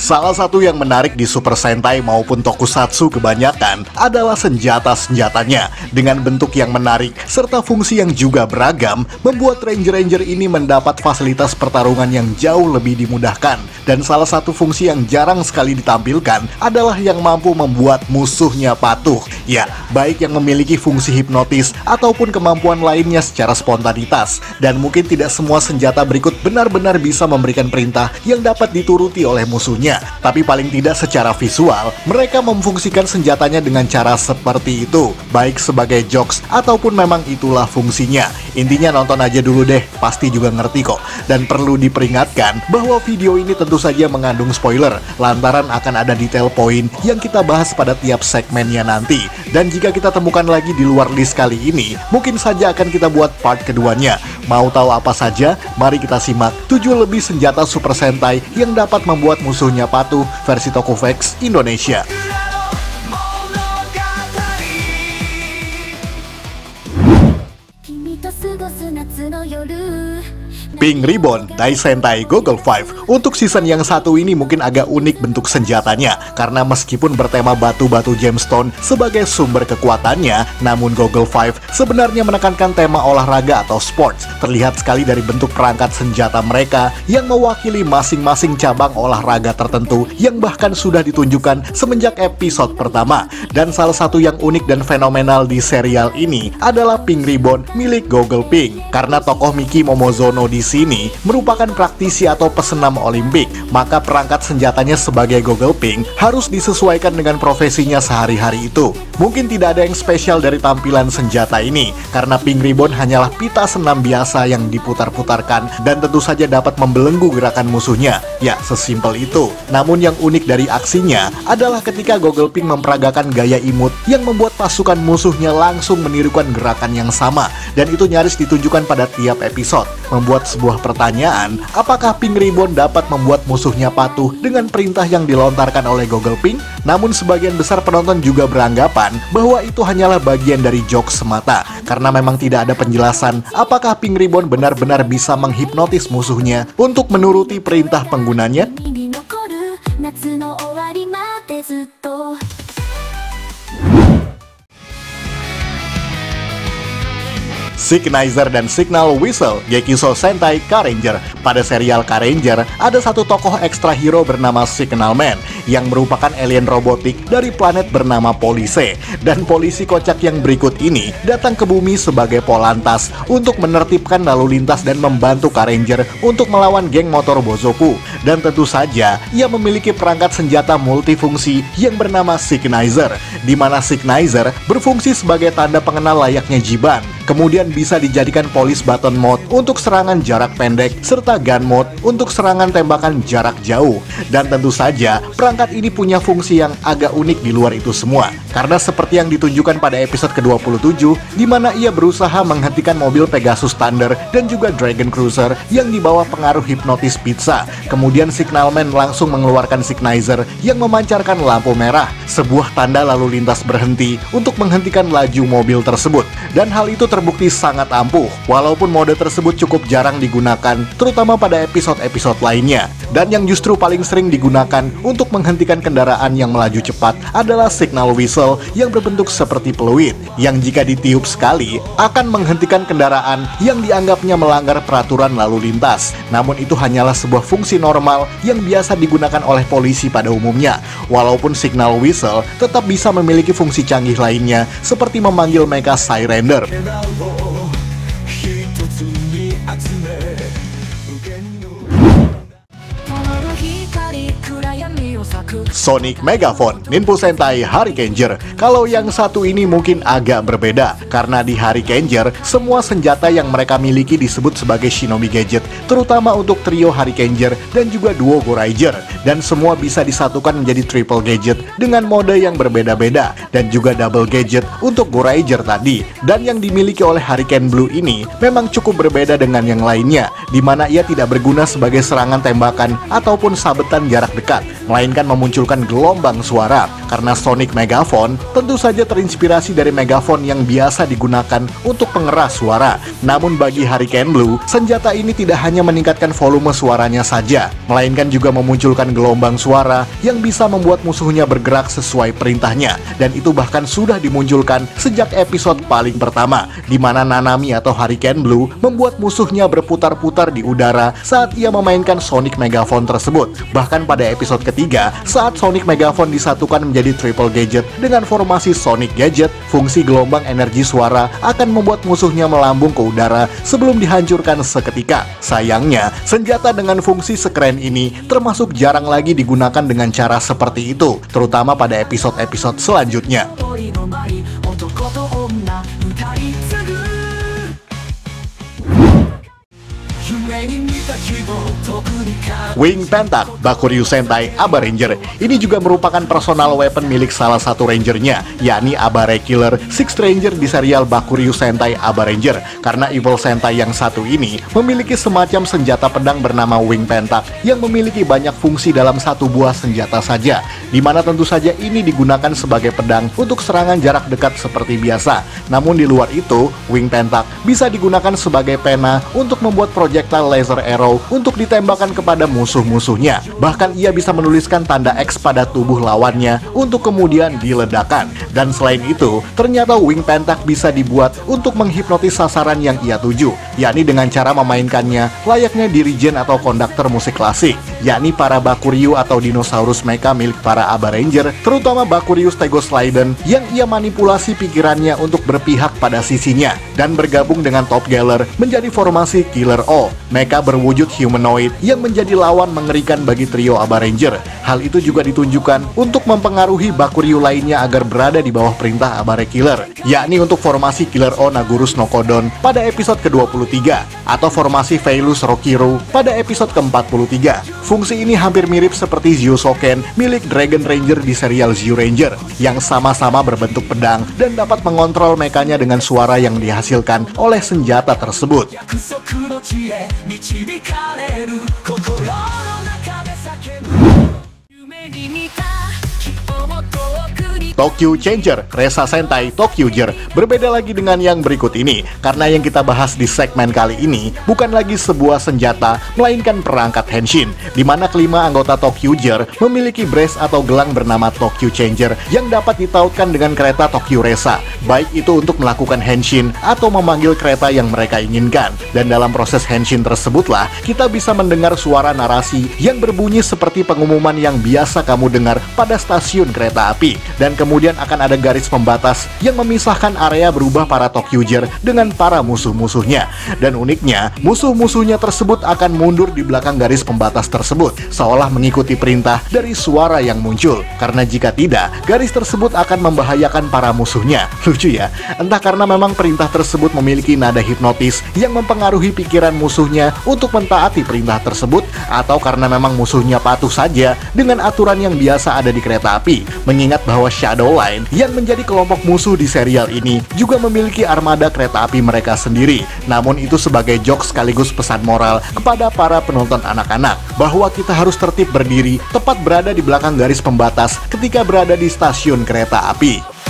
Salah satu yang menarik di Super Sentai maupun Tokusatsu kebanyakan adalah senjata-senjatanya. Dengan bentuk yang menarik serta fungsi yang juga beragam, membuat Ranger-Ranger ini mendapat fasilitas pertarungan yang jauh lebih dimudahkan. Dan salah satu fungsi yang jarang sekali ditampilkan adalah yang mampu membuat musuhnya patuh. Ya, baik yang memiliki fungsi hipnotis ataupun kemampuan lainnya secara spontanitas. Dan mungkin tidak semua senjata berikut benar-benar bisa memberikan perintah yang dapat dituruti oleh musuhnya. Tapi paling tidak secara visual, mereka memfungsikan senjatanya dengan cara seperti itu, baik sebagai jokes ataupun memang itulah fungsinya. Intinya nonton aja dulu deh, pasti juga ngerti kok. Dan perlu diperingatkan bahwa video ini tentu saja mengandung spoiler, lantaran akan ada detail poin yang kita bahas pada tiap segmennya nanti. Dan jika kita temukan lagi di luar list kali ini, mungkin saja akan kita buat part keduanya. Mau tahu apa saja? Mari kita simak 7 lebih senjata Super Sentai yang dapat membuat musuhnya patuh versi Tokuvex Indonesia. Pink Ribbon Dai Sentai Goggle 5. Untuk season yang satu ini mungkin agak unik bentuk senjatanya, karena meskipun bertema batu-batu gemstone sebagai sumber kekuatannya, namun Goggle 5 sebenarnya menekankan tema olahraga atau sports. Terlihat sekali dari bentuk perangkat senjata mereka yang mewakili masing-masing cabang olahraga tertentu yang bahkan sudah ditunjukkan semenjak episode pertama. Dan salah satu yang unik dan fenomenal di serial ini adalah Pink Ribbon milik Goggle Pink, karena tokoh Miki Momozono di sini merupakan praktisi atau pesenam Olimpik, maka perangkat senjatanya sebagai Goggle Pink harus disesuaikan dengan profesinya sehari-hari itu. Mungkin tidak ada yang spesial dari tampilan senjata ini, karena Pink Ribbon hanyalah pita senam biasa yang diputar-putarkan dan tentu saja dapat membelenggu gerakan musuhnya. Ya, sesimpel itu. Namun yang unik dari aksinya adalah ketika Goggle Pink memperagakan gaya imut yang membuat pasukan musuhnya langsung menirukan gerakan yang sama, dan itu nyaris ditunjukkan pada tiap episode, membuat sebuah pertanyaan, apakah Pink Ribbon dapat membuat musuhnya patuh dengan perintah yang dilontarkan oleh Goggle Pink? Namun sebagian besar penonton juga beranggapan bahwa itu hanyalah bagian dari jokes semata, karena memang tidak ada penjelasan apakah Pink Ribbon benar-benar bisa menghipnotis musuhnya untuk menuruti perintah penggunanya. Signizer dan Signal Whistle Gekiso Sentai K-Ranger. Pada serial K-Ranger, ada satu tokoh ekstra hero bernama Signal Man yang merupakan alien robotik dari planet bernama Police. Dan polisi kocak yang berikut ini datang ke bumi sebagai Polantas untuk menertibkan lalu lintas dan membantu K-Ranger untuk melawan geng motor Bozoku. Dan tentu saja, ia memiliki perangkat senjata multifungsi yang bernama Signizer, di mana Signizer berfungsi sebagai tanda pengenal layaknya Jiban. Kemudian bisa dijadikan police button mode untuk serangan jarak pendek, serta gun mode untuk serangan tembakan jarak jauh. Dan tentu saja, perangkat ini punya fungsi yang agak unik di luar itu semua. Karena seperti yang ditunjukkan pada episode ke-27, di mana ia berusaha menghentikan mobil Pegasus Thunder dan juga Dragon Cruiser yang dibawa pengaruh hipnotis pizza. Kemudian Signalman langsung mengeluarkan Signizer yang memancarkan lampu merah, sebuah tanda lalu lintas berhenti untuk menghentikan laju mobil tersebut. Dan hal itu terbukti sangat ampuh, walaupun mode tersebut cukup jarang digunakan, terutama pada episode-episode lainnya. Dan yang justru paling sering digunakan untuk menghentikan kendaraan yang melaju cepat adalah Signal Whistle yang berbentuk seperti peluit, yang jika ditiup sekali akan menghentikan kendaraan yang dianggapnya melanggar peraturan lalu lintas. Namun itu hanyalah sebuah fungsi normal yang biasa digunakan oleh polisi pada umumnya, walaupun Signal Whistle tetap bisa memiliki fungsi canggih lainnya seperti memanggil Mecha Syrender. Sonic Megaphone Ninpu Sentai Hurricaneger. Kalau yang satu ini mungkin agak berbeda, karena di Hurricaneger semua senjata yang mereka miliki disebut sebagai shinobi gadget, terutama untuk trio Hurricaneger dan juga duo Goraiger. Dan semua bisa disatukan menjadi triple gadget dengan mode yang berbeda-beda, dan juga double gadget untuk Goraiger tadi. Dan yang dimiliki oleh Hurricane Blue ini memang cukup berbeda dengan yang lainnya, di mana ia tidak berguna sebagai serangan tembakan ataupun sabetan jarak dekat. melainkan memunculkan gelombang suara. Karena Sonic Megaphone tentu saja terinspirasi dari megafon yang biasa digunakan untuk pengeras suara. Namun bagi Hurricane Blue, senjata ini tidak hanya meningkatkan volume suaranya saja, melainkan juga memunculkan gelombang suara yang bisa membuat musuhnya bergerak sesuai perintahnya. Dan itu bahkan sudah dimunculkan sejak episode paling pertama, di mana Nanami atau Hurricane Blue membuat musuhnya berputar-putar di udara saat ia memainkan Sonic Megaphone tersebut. Bahkan pada episode ketiga, saat Sonic Megaphone disatukan menjadi triple gadget dengan formasi Sonic Gadget, fungsi gelombang energi suara akan membuat musuhnya melambung ke udara sebelum dihancurkan seketika. Sayangnya, senjata dengan fungsi sekeren ini termasuk jarang lagi digunakan dengan cara seperti itu, terutama pada episode-episode selanjutnya. Wing Pentak Bakuryu Sentai Aba Ranger ini juga merupakan personal weapon milik salah satu rangernya, yakni Abare Killer Sixth Ranger di serial Bakuryu Sentai Aba Ranger. Karena Evil Sentai yang satu ini memiliki semacam senjata pedang bernama Wing Pentak yang memiliki banyak fungsi dalam satu buah senjata saja, dimana tentu saja ini digunakan sebagai pedang untuk serangan jarak dekat seperti biasa. Namun di luar itu, Wing Pentak bisa digunakan sebagai pena untuk membuat projectile laser arrow untuk ditembakkan kepada musuh-musuhnya. Bahkan ia bisa menuliskan tanda X pada tubuh lawannya untuk kemudian diledakkan. Dan selain itu, ternyata Wing Pentak bisa dibuat untuk menghipnotis sasaran yang ia tuju, yakni dengan cara memainkannya layaknya dirijen atau konduktor musik klasik, yakni para Bakuryu atau dinosaurus mecha milik para Aba Ranger, terutama Bakuryu Stegosliden yang ia manipulasi pikirannya untuk berpihak pada sisinya dan bergabung dengan Top Geller menjadi formasi Killer O, mecha berwujud humanoid yang menjadi lawan mengerikan bagi trio Aba Ranger. Hal itu juga ditunjukkan untuk mempengaruhi Bakuryu lainnya agar berada di bawah perintah Abare Killer, yakni untuk formasi Killer O Nagurus no Kodon pada episode ke-23 atau formasi Veilus Rokiru pada episode ke-43. Fungsi ini hampir mirip seperti Zyusoken milik Dragon Ranger di serial Zyuranger, yang sama-sama berbentuk pedang dan dapat mengontrol mekanya dengan suara yang dihasilkan oleh senjata tersebut. Tokyo Changer Resa Sentai Tokyoger berbeda lagi dengan yang berikut ini, karena yang kita bahas di segmen kali ini bukan lagi sebuah senjata, melainkan perangkat henshin, di mana kelima anggota Tokyoger memiliki brace atau gelang bernama Tokyo Changer yang dapat ditautkan dengan kereta Tokyo Resa, baik itu untuk melakukan henshin atau memanggil kereta yang mereka inginkan. Dan dalam proses henshin tersebutlah kita bisa mendengar suara narasi yang berbunyi seperti pengumuman yang biasa kamu dengar pada stasiun kereta api, dan kemudian akan ada garis pembatas yang memisahkan area berubah para Tokyoger dengan para musuh-musuhnya. Dan uniknya, musuh-musuhnya tersebut akan mundur di belakang garis pembatas tersebut, seolah mengikuti perintah dari suara yang muncul. Karena jika tidak, garis tersebut akan membahayakan para musuhnya. Lucu ya? Entah karena memang perintah tersebut memiliki nada hipnotis yang mempengaruhi pikiran musuhnya untuk mentaati perintah tersebut, atau karena memang musuhnya patuh saja dengan aturan yang biasa ada di kereta api. Mengingat bahwa Shadow Line yang menjadi kelompok musuh di serial ini juga memiliki armada kereta api mereka sendiri. Namun itu sebagai jokes sekaligus pesan moral kepada para penonton anak-anak bahwa kita harus tertib berdiri tepat berada di belakang garis pembatas ketika berada di stasiun kereta api.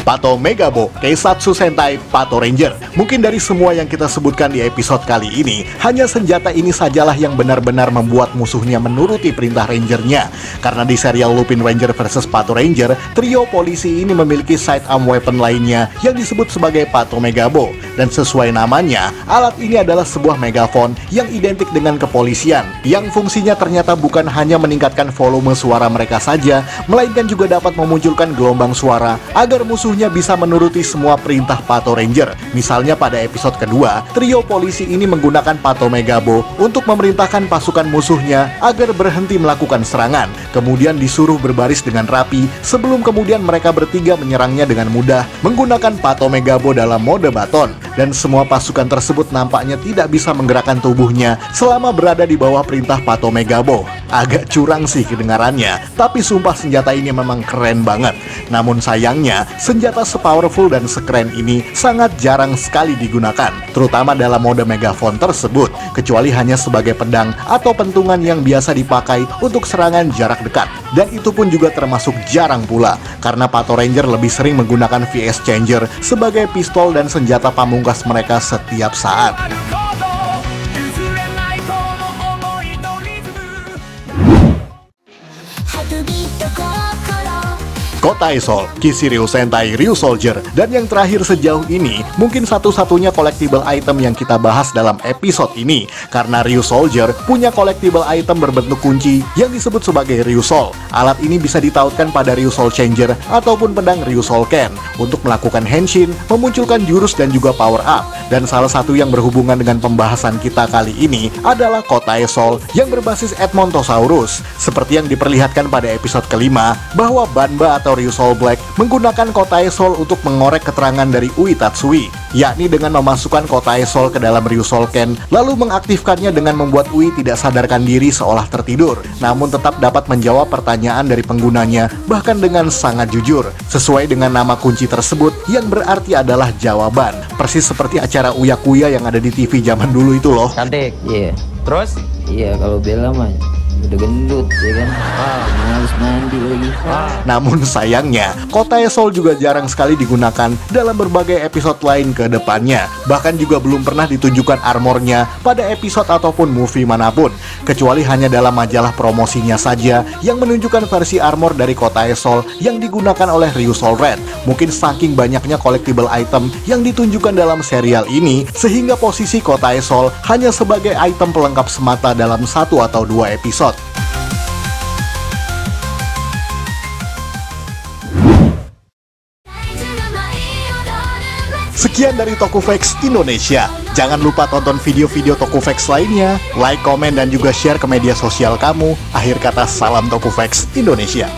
Pato Megabo Keisatsu Sentai Pato Ranger. Mungkin dari semua yang kita sebutkan di episode kali ini, hanya senjata ini sajalah yang benar-benar membuat musuhnya menuruti perintah rangernya. Karena di serial Lupin Ranger vs Pato Ranger, trio polisi ini memiliki sidearm weapon lainnya yang disebut sebagai Pato Megabo. Dan sesuai namanya, alat ini adalah sebuah megafon yang identik dengan kepolisian, yang fungsinya ternyata bukan hanya meningkatkan volume suara mereka saja, melainkan juga dapat memunculkan gelombang suara agar musuh bisa menuruti semua perintah Pato Ranger. Misalnya pada episode kedua, trio polisi ini menggunakan Pato Megabo untuk memerintahkan pasukan musuhnya agar berhenti melakukan serangan, kemudian disuruh berbaris dengan rapi sebelum kemudian mereka bertiga menyerangnya dengan mudah menggunakan Pato Megabo dalam mode baton. Dan semua pasukan tersebut nampaknya tidak bisa menggerakkan tubuhnya selama berada di bawah perintah Pato Megabo. Agak curang sih kedengarannya, tapi sumpah senjata ini memang keren banget. Namun sayangnya, senjata senjata sepowerful dan sekeren ini sangat jarang sekali digunakan, terutama dalam mode Megaphone tersebut, kecuali hanya sebagai pedang atau pentungan yang biasa dipakai untuk serangan jarak dekat. Dan itu pun juga termasuk jarang pula, karena Pato Ranger lebih sering menggunakan VS Changer sebagai pistol dan senjata pamungkas mereka setiap saat. Kotai Soul, Kishi Ryu Sentai Ryusoulger, dan yang terakhir sejauh ini, mungkin satu-satunya collectible item yang kita bahas dalam episode ini, karena Ryusoulger punya collectible item berbentuk kunci yang disebut sebagai Ryusoul. Alat ini bisa ditautkan pada Ryusoul Changer ataupun pedang Ryusoul Ken untuk melakukan henshin, memunculkan jurus dan juga power up. Dan salah satu yang berhubungan dengan pembahasan kita kali ini adalah Kotai Soul yang berbasis Edmontosaurus. Seperti yang diperlihatkan pada episode kelima, bahwa Banba atau Ryusoul Black menggunakan Kotai Soul untuk mengorek keterangan dari Ui Tatsui, yakni dengan memasukkan Kotai Soul ke dalam Ryusoul Ken, lalu mengaktifkannya dengan membuat Ui tidak sadarkan diri seolah tertidur, namun tetap dapat menjawab pertanyaan dari penggunanya, bahkan dengan sangat jujur, sesuai dengan nama kunci tersebut yang berarti adalah jawaban. Persis seperti acara Uya Kuya yang ada di TV zaman dulu itu loh. Cantik. Iya. Terus? Iya, kalau Bella mah udah gendut ya kan. Males mandi lagi. Namun sayangnya, Kotai Soul juga jarang sekali digunakan dalam berbagai episode lain ke depannya. Bahkan juga belum pernah ditunjukkan armornya pada episode ataupun movie manapun, kecuali hanya dalam majalah promosinya saja yang menunjukkan versi armor dari Kotai Soul yang digunakan oleh Ryusoul Red. Mungkin saking banyaknya collectible item yang ditunjukkan dalam serial ini, sehingga posisi Kotai Soul hanya sebagai item pelengkap semata dalam 1 atau 2 episode. Sekian dari Tokufax Indonesia. Jangan lupa tonton video-video Tokufax lainnya, like, komen, dan juga share ke media sosial kamu. Akhir kata, salam Tokufax Indonesia.